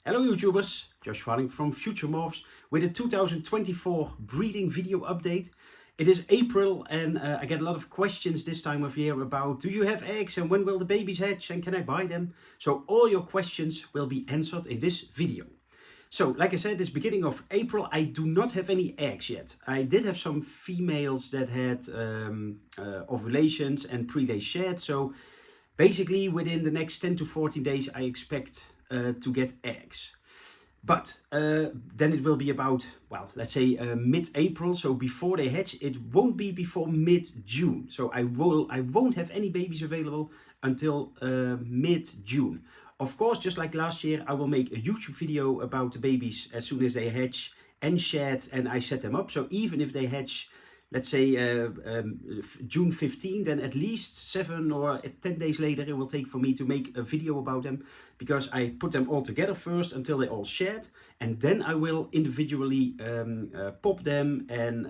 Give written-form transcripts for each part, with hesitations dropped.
Hello YouTubers, Josh Warning from FutureMorphs with a 2024 breeding video update. It is April and I get a lot of questions this time of year about do you have eggs and when will the babies hatch and can I buy them? So all your questions will be answered in this video. So like I said, it's beginning of April. I do not have any eggs yet. I did have some females that had ovulations and pre-day shed. So basically within the next 10 to 14 days I expect to get eggs. But then it will be about, well, let's say mid-April. So before they hatch, it won't be before mid-June. So I won't have any babies available until mid-June. Of course, just like last year, I will make a YouTube video about the babies as soon as they hatch and shed and I set them up. So even if they hatch, let's say June 15, then at least 7 or 10 days later it will take for me to make a video about them, because I put them all together first until they all shed, and then I will individually pop them and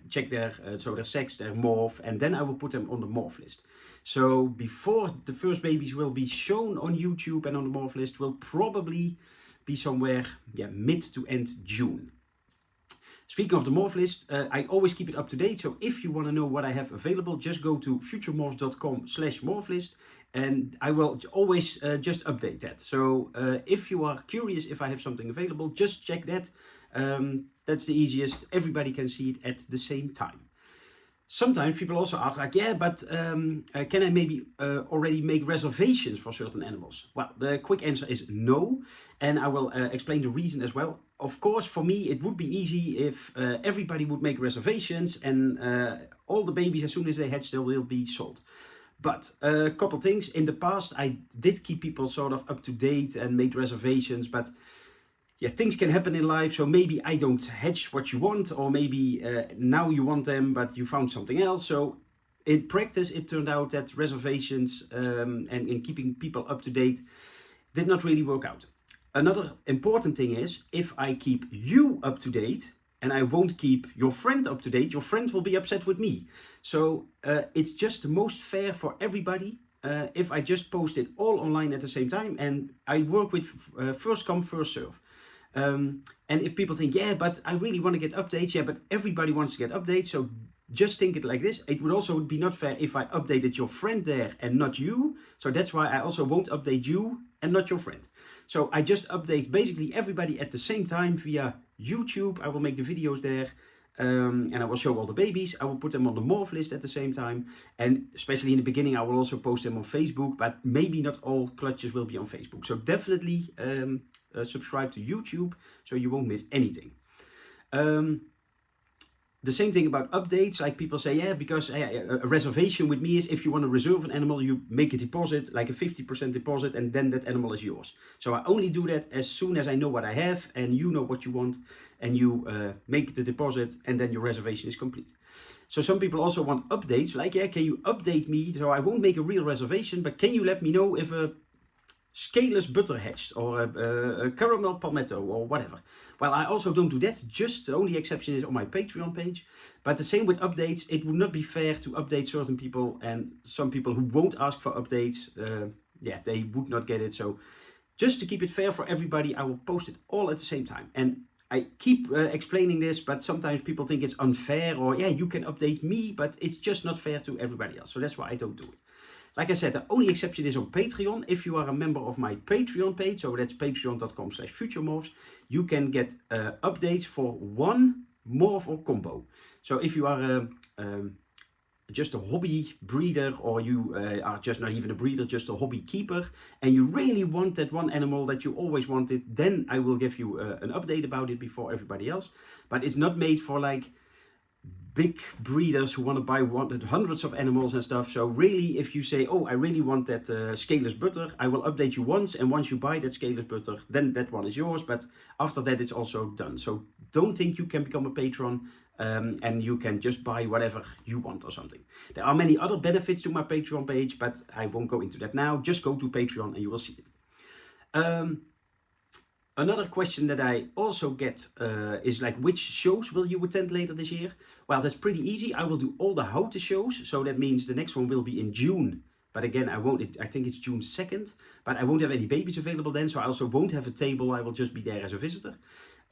check their their sex, their morph, and then I will put them on the morph list. So before the first babies will be shown on YouTube and on the morph list will probably be somewhere mid to end June. Speaking of the morph list, I always keep it up to date. So if you want to know what I have available, just go to futuremorphs.com/morphlist and I will always just update that. So if you are curious if I have something available, just check that. That's the easiest. Everybody can see it at the same time. Sometimes people also ask like, yeah, but can I maybe already make reservations for certain animals? Well, the quick answer is no. And I will explain the reason as well. Of course, for me, it would be easy if everybody would make reservations and all the babies, as soon as they hatch, they will be sold. But a couple things. In the past, I did keep people sort of up to date and made reservations, but yeah, things can happen in life, so maybe I don't hatch what you want, or maybe now you want them, but you found something else. So in practice, it turned out that reservations and in keeping people up to date did not really work out. Another important thing is, if I keep you up to date and I won't keep your friend up to date, your friend will be upset with me. So it's just the most fair for everybody if I just post it all online at the same time, and I work with first come, first serve. And if people think, yeah, but I really want to get updates, yeah, but everybody wants to get updates, so just think it like this. It would also be not fair if I updated your friend there and not you. So that's why I also won't update you and not your friend. So I just update basically everybody at the same time via YouTube. I will make the videos there. And I will show all the babies. I will put them on the morph list at the same time. And especially in the beginning, I will also post them on Facebook. But maybe not all clutches will be on Facebook. So definitely subscribe to YouTube so you won't miss anything. The same thing about updates, like people say, yeah, because a reservation with me is if you want to reserve an animal, you make a deposit, like a 50% deposit, and then that animal is yours. So I only do that as soon as I know what I have and you know what you want, and you make the deposit, and then your reservation is complete. So some people also want updates, like, yeah, can you update me? So I won't make a real reservation, but can you let me know if a scaleless butter hatched or a caramel palmetto or whatever? Well, I also don't do that. Just the only exception is on my Patreon page. But the same with updates. It would not be fair to update certain people, and some people who won't ask for updates, they would not get it. So just to keep it fair for everybody, I will post it all at the same time. And I keep explaining this, but sometimes people think it's unfair, or yeah, you can update me, but it's just not fair to everybody else. So that's why I don't do it. Like I said, the only exception is on Patreon. If you are a member of my Patreon page, so that's patreon.com/FutureMorphs, you can get updates for one morph or combo. So if you are just a hobby breeder, or you are just not even a breeder, just a hobby keeper, and you really want that one animal that you always wanted, then I will give you an update about it before everybody else. But it's not made for like big breeders who want to buy hundreds of animals and stuff. So really, if you say, oh, I really want that scaleless butter, I will update you once, and once you buy that scaleless butter, then that one is yours. But after that, it's also done. So don't think you can become a patron and you can just buy whatever you want or something. There are many other benefits to my Patreon page, but I won't go into that now. Just go to Patreon and you will see it. Another question that I also get is like, which shows will you attend later this year? Well, that's pretty easy. I will do all the Houten shows. So that means the next one will be in June But again, I think it's June 2nd, but I won't have any babies available then, so I also won't have a table. I will just be there as a visitor.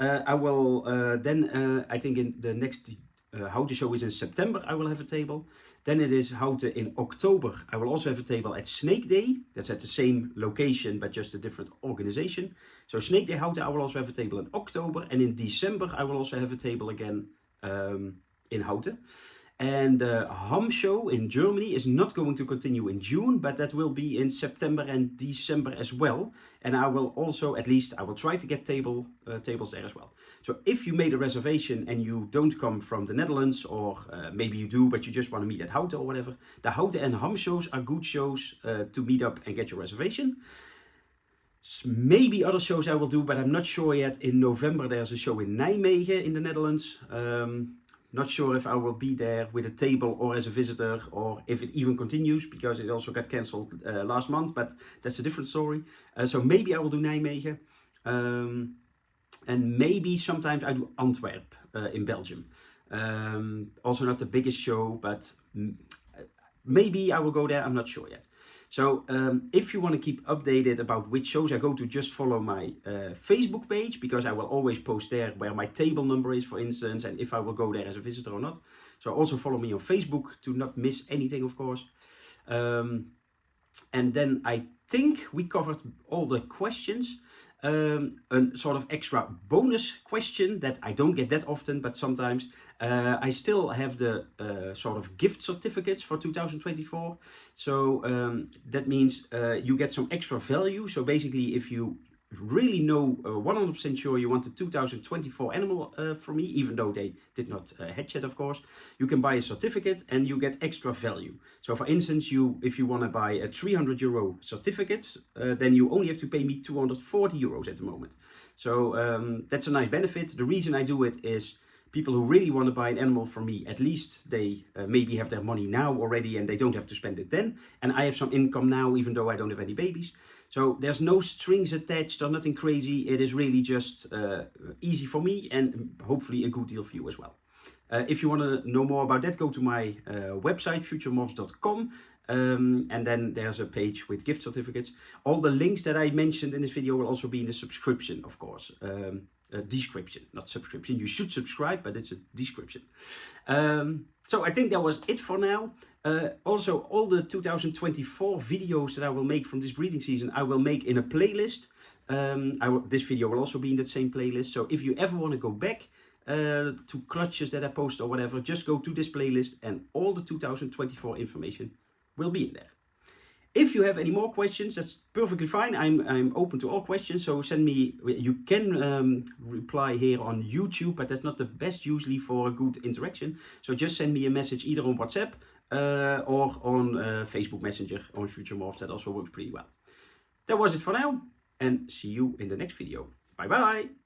I will I think in the next Houten show is in September, I will have a table. Then it is Houten in October. I will also have a table at Snake Day. That's at the same location, but just a different organization. So Snake Day Houten, I will also have a table in October. And in December, I will also have a table again in Houten. And the Ham show in Germany is not going to continue in June, but that will be in September and December as well. And I will also, at least, I will try to get tables there as well. So if you made a reservation and you don't come from the Netherlands, or maybe you do, but you just want to meet at Houten or whatever, the Houten and Ham shows are good shows to meet up and get your reservation. Maybe other shows I will do, but I'm not sure yet. In November, there's a show in Nijmegen in the Netherlands. Not sure if I will be there with a table or as a visitor, or if it even continues, because it also got cancelled last month, but that's a different story. So maybe I will do Nijmegen. And maybe sometimes I do Antwerp in Belgium. Also not the biggest show, but maybe I will go there, I'm not sure yet. So if you want to keep updated about which shows I go to, just follow my Facebook page, because I will always post there where my table number is, for instance, and if I will go there as a visitor or not. So also follow me on Facebook to not miss anything, of course. And then I think we covered all the questions. A sort of extra bonus question that I don't get that often, but sometimes I still have the sort of gift certificates for 2024. So that means you get some extra value. So basically, if you really know 100% sure you want a 2024 animal from me, even though they did not hatch yet, of course, you can buy a certificate and you get extra value. So for instance, if you want to buy a 300 euro certificate, then you only have to pay me 240 euros at the moment. So that's a nice benefit. The reason I do it is people who really want to buy an animal from me, at least they maybe have their money now already and they don't have to spend it then. And I have some income now, even though I don't have any babies. So there's no strings attached or nothing crazy. It is really just easy for me and hopefully a good deal for you as well. If you want to know more about that, go to my website, FutureMorphs.com. And then there's a page with gift certificates. All the links that I mentioned in this video will also be in the subscription, of course. Description, not subscription. You should subscribe, but it's a description. So I think that was it for now. Also, all the 2024 videos that I will make from this breeding season, I will make in a playlist. This video will also be in that same playlist. So if you ever want to go back to clutches that I post or whatever, just go to this playlist and all the 2024 information will be in there. If you have any more questions, that's perfectly fine. I'm open to all questions, so send me. You can reply here on YouTube, but that's not the best usually for a good interaction. So just send me a message either on WhatsApp or on Facebook Messenger on FutureMorphs. That also works pretty well. That was it for now, and see you in the next video. Bye bye.